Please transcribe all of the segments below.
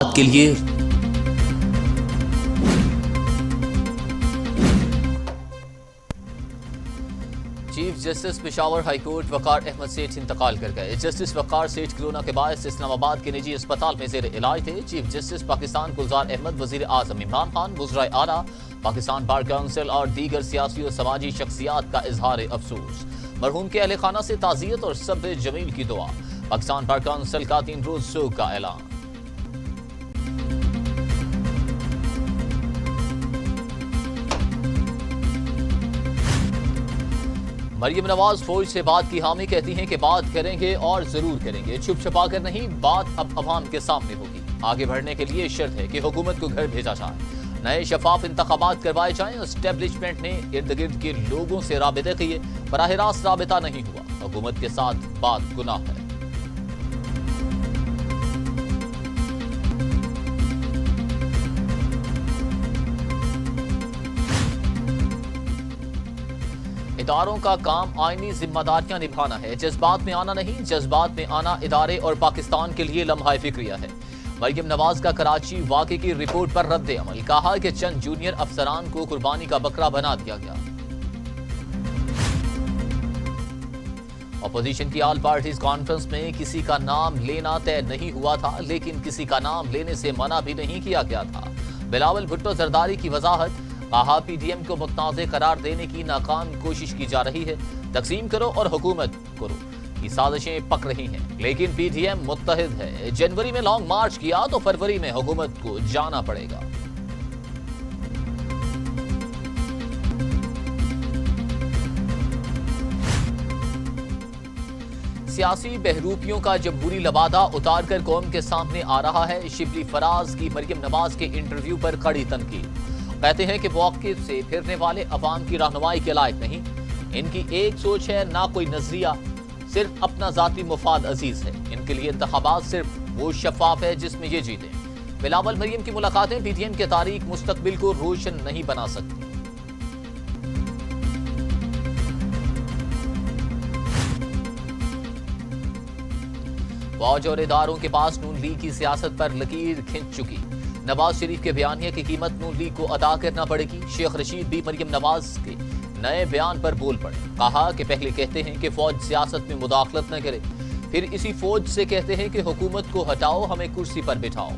के लिए chief justice Peshawar high court Waqar Ahmad Seth इंतकाल कर गए। जस्टिस वकार सेठ कोरोना के बायस इस्लामाबाद के निजी अस्पताल में जेर इलाज थे। चीफ जस्टिस पाकिस्तान गुलजार अहमद, वजीर आजम इमरान खान, वज़राए आला, पाकिस्तान बार काउंसिल और दीगर सियासी और समाजी शख्सियात का इजहार अफसोस। मरहूम के अहले खाना से ताज़ियत और सब्र जमील की दुआ। पाकिस्तान बार काउंसिल का 3 रोज शोक का ऐलान। मरियम नवाज फौज से बात की हामी, कहती हैं कि बात करेंगे और जरूर करेंगे, छुप छुपा कर नहीं, बात अब अवाम के सामने होगी। आगे बढ़ने के लिए शर्त है कि हुकूमत को घर भेजा जाए, नए शफाफ इंतखाबात करवाए जाएं। एस्टेब्लिशमेंट ने इर्द गिर्द के लोगों से राबिते किए, बराह रास्त राबिता नहीं हुआ। हुकूमत के साथ बात गुनाह है। इदारों का काम आईनी जिम्मेदारियां निभाना है, जज्बात में आना नहीं। जज्बात में आना इदारे और पाकिस्तान के लिए लम्हा फिक्रिया है। मरियम नवाज का कराची वाक़े की रिपोर्ट पर रद्द अमल, कहा कि चंद जूनियर अफसरान को कुर्बानी का बकरा बना दिया गया। अपोजिशन की ऑल पार्टीज कॉन्फ्रेंस में किसी का नाम लेना तय नहीं हुआ था, लेकिन किसी का नाम लेने से मना भी नहीं किया गया था। बिलावल भुट्टो जरदारी की वजाहत, कहा पीडीएम को मुतनाज़ करार देने की नाकाम कोशिश की जा रही है। तकसीम करो और हुकूमत करो की साजिशें पक रही हैं, लेकिन पीडीएम मुत्तहिद है। जनवरी में लॉन्ग मार्च किया तो फरवरी में हुकूमत को जाना पड़ेगा। सियासी बहरूपियों का जमहूरी लबादा उतार कर कौम के सामने आ रहा है। शिबली फराज की मरियम नवाज के इंटरव्यू पर कड़ी तनकीद, कहते हैं कि मौक़िफ़ से फिरने वाले अवाम की रहनुमाई के लायक नहीं। इनकी एक सोच है, ना कोई नजरिया, सिर्फ अपना जाती मुफाद अजीज है। इनके लिए इंतखाबात सिर्फ वो शफाफ है जिसमें ये जीते। बिलावल मरियम की मुलाकातें पीडीएम के तारीख मुस्तकबिल को रोशन नहीं बना सकती। फौज और इदारों के पास नून लीग की सियासत पर लकीर खिंच चुकी। नवाज शरीफ के बयानिया की कीमत नून लीग को अदा करना पड़ेगी। शेख रशीद भी मरियम नवाज के नए बयान पर बोल पड़े, कहा कि पहले कहते हैं कि फौज सियासत में मुदाखलत न करे, फिर इसी फौज से कहते हैं कि हुकूमत को हटाओ, हमें कुर्सी पर बिठाओ।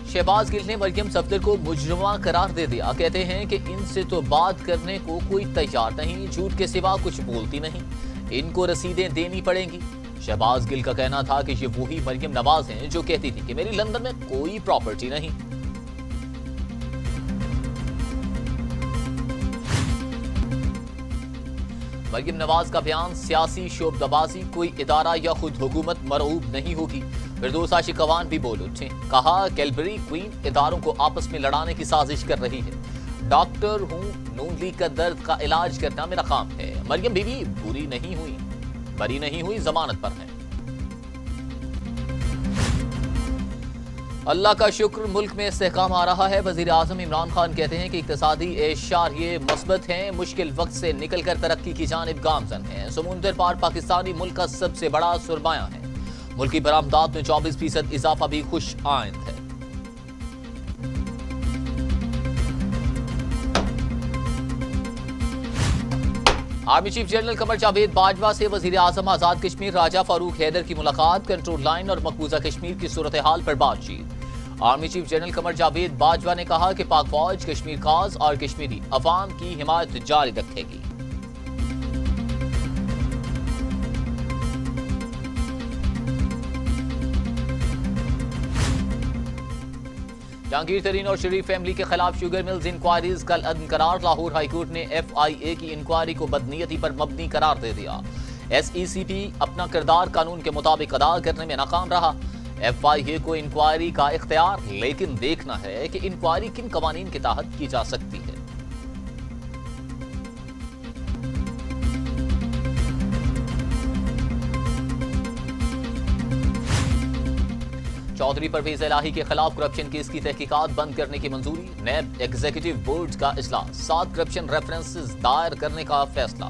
शहबाज गिल ने मरियम सफदर को मुजरिमा करार दे दिया, कहते हैं कि इनसे तो बात करने को कोई तैयार नहीं, झूठ के सिवा कुछ बोलती नहीं, इनको रसीदें देनी पड़ेंगी। शहबाज गिल का कहना था कि ये वही मरियम नवाज हैं जो कहती थी कि मेरी लंदन में कोई प्रॉपर्टी नहीं। मरियम नवाज का बयान सियासी शोबदबाजी, कोई इदारा या खुद हुकूमत मरऊब नहीं होगी। फिरदौस आशिकवान भी बोल उठे, कहा कैलबरी क्वीन इदारों को आपस में लड़ाने की साजिश कर रही है। डॉक्टर हूं, नून लीग का दर्द का इलाज करना मेरा काम है। मरियम बीवी बुरी नहीं हुई, बरी नहीं हुई, जमानत पर है। अल्लाह का शुक्र, मुल्क में इस्तेहकाम आ रहा है। वजीर आजम इमरान खान कहते हैं कि इक्तिसादी एशारिये मस्बत हैं, मुश्किल वक्त से निकल कर तरक्की की जानिब गामजन है। समुंदर पार पाकिस्तानी मुल्क का सबसे बड़ा सुरमाया है। मुल्की बरामदात में 24% इजाफा भी खुश आइंद है। Army chief general Qamar Javed Bajwa से वजीर आजम आजाद कश्मीर राजा फारूक हैदर की मुलाकात, कंट्रोल लाइन और मकबूजा कश्मीर की सूरत हाल पर बातचीत। Army chief general Qamar Javed Bajwa ने कहा कि पाक फौज कश्मीर खास और कश्मीरी अवाम की हिमायत जारी रखेगी। जहांगीर तरीन और शरीफ फैमिली के खिलाफ शुगर मिल्स इंक्वायरीज कल अदम करार। लाहौर हाईकोर्ट ने FIA की इंक्वायरी को बदनीयती पर मबनी करार दे दिया। SECP अपना किरदार कानून के मुताबिक अदा करने में नाकाम रहा। FIA को इंक्वायरी का इख्तियार, लेकिन देखना है कि इंक्वायरी किन कवानीन के तहत की जा सकती है। चौधरी परवेज इलाही के खिलाफ करप्शन केस की तहकीकात बंद करने की मंजूरी। नैब एग्जीक्यूटिव बोर्ड का इजलास, 7 करप्शन रेफरेंसेस दायर करने का फैसला।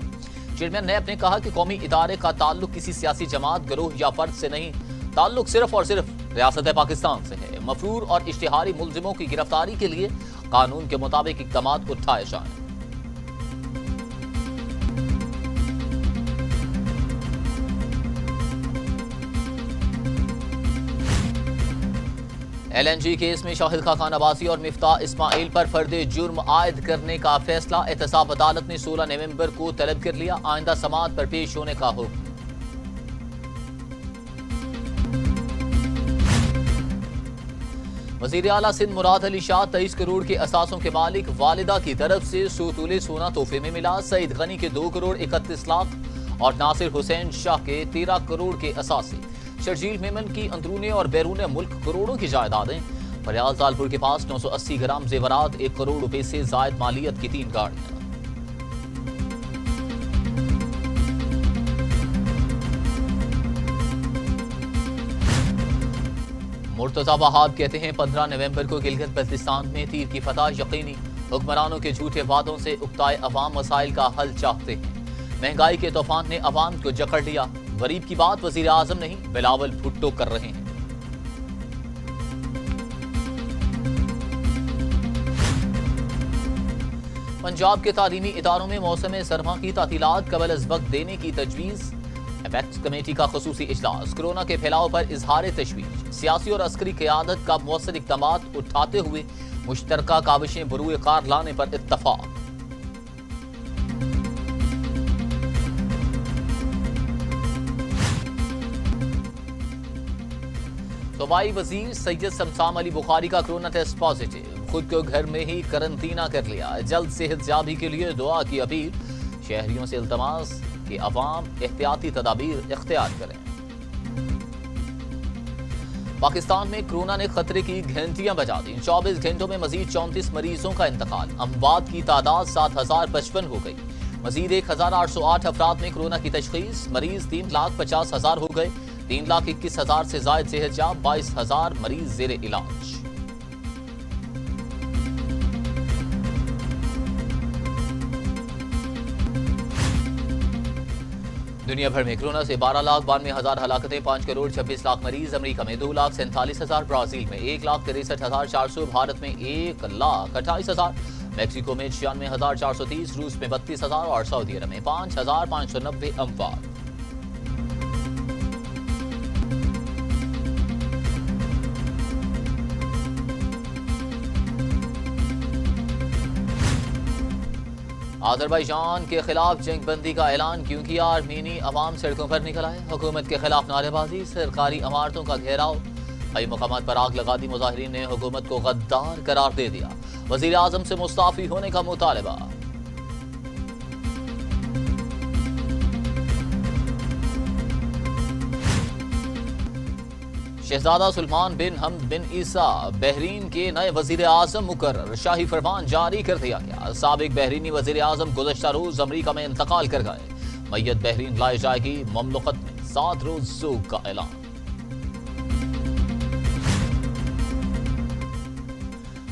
چیئرمین نیب نے کہا کہ قومی ادارے کا تعلق کسی سیاسی جماعت، گروہ یا فرد سے نہیں، تعلق صرف اور صرف ریاست پاکستان سے ہے۔ مفرور اور اشتہاری ملزموں کی گرفتاری کے لیے قانون کے مطابق اقدامات اٹھائے جائیں۔ ایل این جی کیس میں شاہد خاقان عباسی اور مفتاح اسماعیل پر فرد جرم عائد کرنے کا فیصلہ احتساب عدالت نے 16 نومبر کو طلب کر لیا۔ آئندہ سماعت پر پیش ہونے کا حکم۔ وزیر اعلیٰ سندھ مراد علی شاہ 23 کروڑ کے اثاثوں کے مالک، والدہ کی طرف سے 100 تولے سونا تحفے میں ملا۔ سعید غنی کے 2 کروڑ 31 لاکھ اور ناصر حسین شاہ کے 13 کروڑ کے اثاثے۔ شرجیل میمن کی اندرون اور بیرون ملک کروڑوں کی جائیدادیں۔ فریال تالپور کے پاس 980 گرام زیورات، 1 کروڑ روپے سے زائد مالیت کی 3 گاڑیاں۔ مرتضی وہاب کہتے ہیں 15 نومبر کو گلگت بلتستان میں تیر کی فتح یقینی۔ حکمرانوں کے جھوٹے وعدوں سے اکتائے عوام مسائل کا حل چاہتے ہیں۔ مہنگائی کے طوفان نے عوام کو جکڑ لیا۔ غریب کی بات وزیر اعظم نہیں، بلاول بھٹو کر رہے ہیں۔ پنجاب کے تعلیمی اداروں میں موسم سرما کی تعطیلات قبل از وقت دینے کی تجویز۔ ایپیکس کمیٹی کا خصوصی اجلاس۔ کورونا کے پھیلاؤ پر اظہار تشویش۔ سیاسی اور عسکری قیادت کا مؤثر اقدامات اٹھاتے ہوئے مشترکہ کاوشیں بروئے کار لانے پر اتفاق۔ صوبائی وزیر سید سمسام علی بخاری کا کورونا ٹیسٹ پازیٹیو، خود کو گھر میں ہی قرنطینہ کر لیا۔ جلد صحت یابی کے لیے دعا کی اپیل۔ شہریوں سے التماس کہ عوام احتیاطی تدابیر اختیار کریں۔ پاکستان میں کورونا نے خطرے کی گھنٹیاں بجا دیں۔ 24 گھنٹوں میں مزید 34 مریضوں کا انتقال۔ اموات کی تعداد 7055 ہو گئی۔ مزید 1808 افراد میں کورونا کی تشخیص۔ مریض 3,50,000 ہو گئے۔ 3,21,000 سے زائد صحت یاب، 22,000 مریض زیر علاج۔ دنیا بھر میں کورونا سے 12,92,000 ہلاکتیں، 5 کروڑ 26 لاکھ مریض۔ امریکہ میں 2,47,000، برازیل میں 1,63,400، بھارت میں 1,28,000، میکسیکو میں 96,430، روس میں 32,000 اور سعودی عرب میں 5,590 اموات۔ آذربائیجان کے خلاف جنگ بندی کا اعلان کیوں کیا؟ آرمینی عوام سڑکوں پر نکل آئے۔ حکومت کے خلاف نعرے بازی، سرکاری عمارتوں کا گھیراؤ، کئی مقامات پر آگ لگا دی۔ مظاہرین نے حکومت کو غدار قرار دے دیا۔ وزیر اعظم سے مستعفی ہونے کا مطالبہ۔ شہزادہ سلمان بن حمد بن عیسیٰ بحرین کے نئے وزیر اعظم مقرر۔ شاہی فرمان جاری کر دیا گیا۔ سابق بحرینی وزیر اعظم گزشتہ روز امریکہ میں انتقال کر گئے۔ میت بحرین لائی جائے گی۔ مملکت میں 7 روز سوگ کا اعلان۔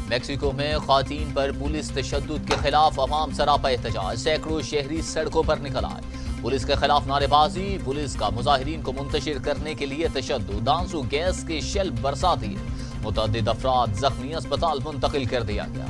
میکسیکو میں خواتین پر پولیس تشدد کے خلاف عوام سراپا احتجاج۔ سینکڑوں شہری سڑکوں پر نکل آئے۔ پولیس کے خلاف نعرے بازی، پولیس کا مظاہرین کو منتشر کرنے کے لیے تشدد، آنسو گیس کے شیل برسا دیے۔ متعدد افراد زخمی، اسپتال منتقل کر دیا گیا۔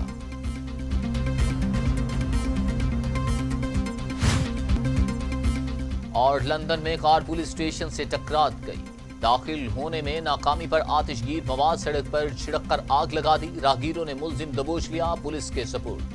اور لندن میں کار پولیس اسٹیشن سے ٹکرا گئی۔ داخل ہونے میں ناکامی پر آتش گیر مواد سڑک پر چھڑک کر آگ لگا دی۔ راہگیروں نے ملزم دبوچ لیا، پولیس کے سپرد۔